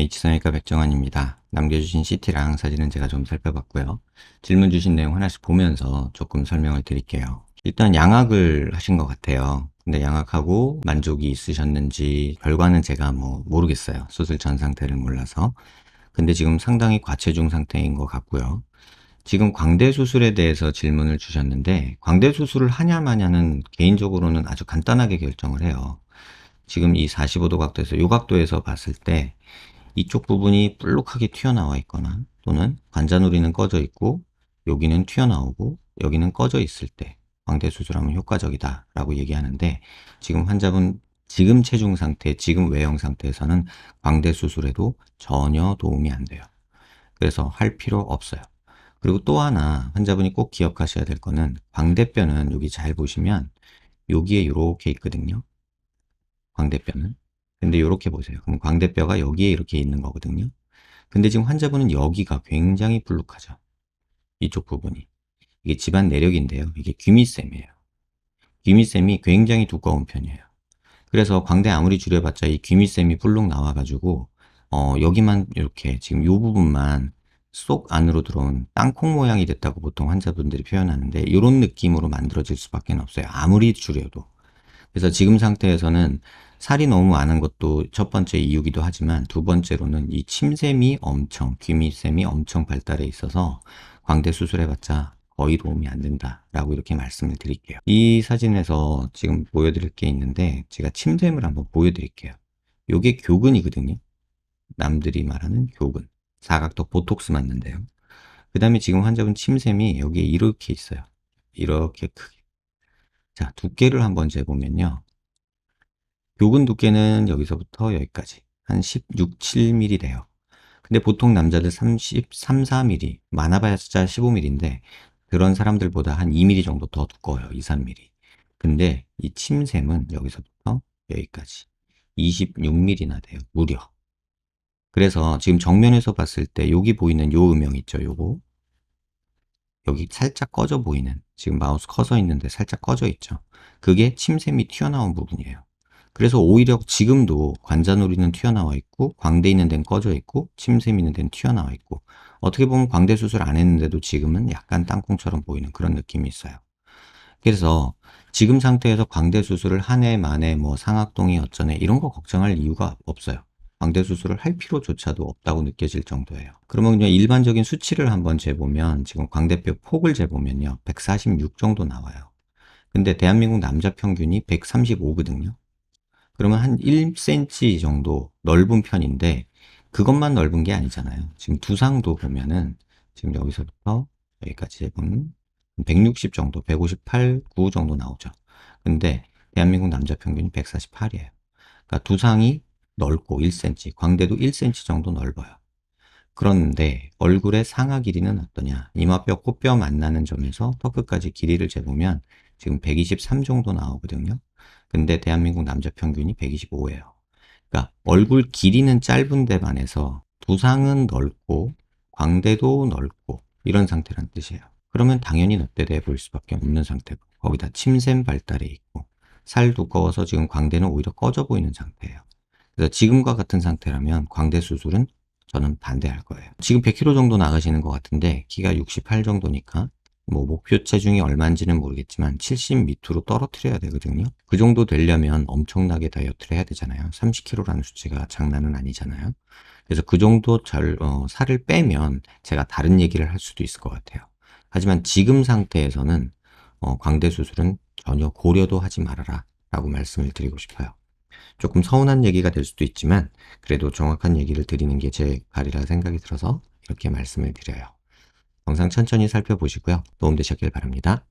H성형외과 백정환입니다. 남겨주신 CT랑 사진은 제가 좀 살펴봤고요. 질문 주신 내용 하나씩 보면서 조금 설명을 드릴게요. 일단 양악을 하신 것 같아요. 근데 양악하고 만족이 있으셨는지 결과는 제가 모르겠어요. 수술 전 상태를 몰라서. 근데 지금 상당히 과체중 상태인 것 같고요. 지금 광대 수술에 대해서 질문을 주셨는데 광대 수술을 하냐 마냐는 개인적으로는 아주 간단하게 결정을 해요. 지금 이 45도 각도에서 이 각도에서 봤을 때 이쪽 부분이 볼록하게 튀어나와 있거나 또는 관자놀이는 꺼져 있고 여기는 튀어나오고 여기는 꺼져 있을 때 광대 수술하면 효과적이다 라고 얘기하는데, 지금 환자분 지금 체중 상태, 지금 외형 상태에서는 광대 수술에도 전혀 도움이 안 돼요. 그래서 할 필요 없어요. 그리고 또 하나 환자분이 꼭 기억하셔야 될 거는, 광대뼈는 여기 잘 보시면 여기에 이렇게 있거든요. 광대뼈는. 근데 이렇게 보세요. 그럼 광대뼈가 여기에 이렇게 있는 거거든요. 근데 지금 환자분은 여기가 굉장히 불룩하죠. 이쪽 부분이. 이게 집안 내력인데요. 이게 귀밑샘이에요. 귀밑샘이 굉장히 두꺼운 편이에요. 그래서 광대 아무리 줄여봤자 이 귀밑샘이 불룩 나와가지고 여기만 이렇게 지금 이 부분만 쏙 안으로 들어온 땅콩 모양이 됐다고 보통 환자분들이 표현하는데, 이런 느낌으로 만들어질 수밖에 없어요. 아무리 줄여도. 그래서 지금 상태에서는 살이 너무 많은 것도 첫 번째 이유기도 하지만, 두 번째로는 이 침샘이 귀밑샘이 엄청 발달해 있어서 광대 수술해봤자 거의 도움이 안 된다라고 이렇게 말씀을 드릴게요. 이 사진에서 지금 보여드릴 게 있는데, 제가 침샘을 한번 보여드릴게요. 요게 교근이거든요. 남들이 말하는 교근. 사각턱 보톡스 맞는데요. 그 다음에 지금 환자분 침샘이 여기에 이렇게 있어요. 이렇게 크게. 자, 두께를 한번 재보면요. 요근 두께는 여기서부터 여기까지 한 16, 7mm 돼요. 근데 보통 남자들 33, 4mm, 많아봐야 15mm인데 그런 사람들보다 한 2mm 정도 더 두꺼워요. 2, 3mm. 근데 이 침샘은 여기서부터 여기까지 26mm나 돼요. 무려. 그래서 지금 정면에서 봤을 때 여기 보이는 요 음영 있죠. 요거. 여기 살짝 꺼져 보이는, 지금 마우스 커서 있는데 살짝 꺼져 있죠. 그게 침샘이 튀어나온 부분이에요. 그래서 오히려 지금도 관자놀이는 튀어나와 있고 광대 있는 데는 꺼져 있고 침샘 있는 데는 튀어나와 있고, 어떻게 보면 광대 수술 안 했는데도 지금은 약간 땅콩처럼 보이는 그런 느낌이 있어요. 그래서 지금 상태에서 광대 수술을 한 해 만에 상악동이 어쩌네 이런 거 걱정할 이유가 없어요. 광대 수술을 할 필요조차도 없다고 느껴질 정도예요. 그러면 그냥 일반적인 수치를 한번 재보면, 지금 광대뼈 폭을 재보면요, 146 정도 나와요. 근데 대한민국 남자 평균이 135거든요. 그러면 한 1cm 정도 넓은 편인데, 그것만 넓은 게 아니잖아요. 지금 두상도 보면은 지금 여기서부터 여기까지 재보면 160 정도, 158, 9 정도 나오죠. 근데 대한민국 남자 평균이 148이에요. 그러니까 두상이 넓고 1cm, 광대도 1cm 정도 넓어요. 그런데 얼굴의 상하 길이는 어떠냐? 이마뼈, 코뼈 만나는 점에서 턱끝까지 길이를 재보면 지금 123 정도 나오거든요. 근데 대한민국 남자 평균이 125예요. 그러니까 얼굴 길이는 짧은데 반해서 두상은 넓고 광대도 넓고 이런 상태란 뜻이에요. 그러면 당연히 넙대대해 보일 수밖에 없는 상태고, 거기다 침샘 발달이 있고 살 두꺼워서 지금 광대는 오히려 꺼져 보이는 상태예요. 그래서 지금과 같은 상태라면 광대 수술은 저는 반대할 거예요. 지금 100kg 정도 나가시는 것 같은데 키가 68 정도니까 목표 체중이 얼마인지는 모르겠지만 70 밑으로 떨어뜨려야 되거든요. 그 정도 되려면 엄청나게 다이어트를 해야 되잖아요. 30kg라는 수치가 장난은 아니잖아요. 그래서 그 정도 살을 빼면 제가 다른 얘기를 할 수도 있을 것 같아요. 하지만 지금 상태에서는 광대 수술은 전혀 고려도 하지 말아라 라고 말씀을 드리고 싶어요. 조금 서운한 얘기가 될 수도 있지만 그래도 정확한 얘기를 드리는 게 제 발이라 생각이 들어서 이렇게 말씀을 드려요. 영상 천천히 살펴보시고요. 도움되셨길 바랍니다.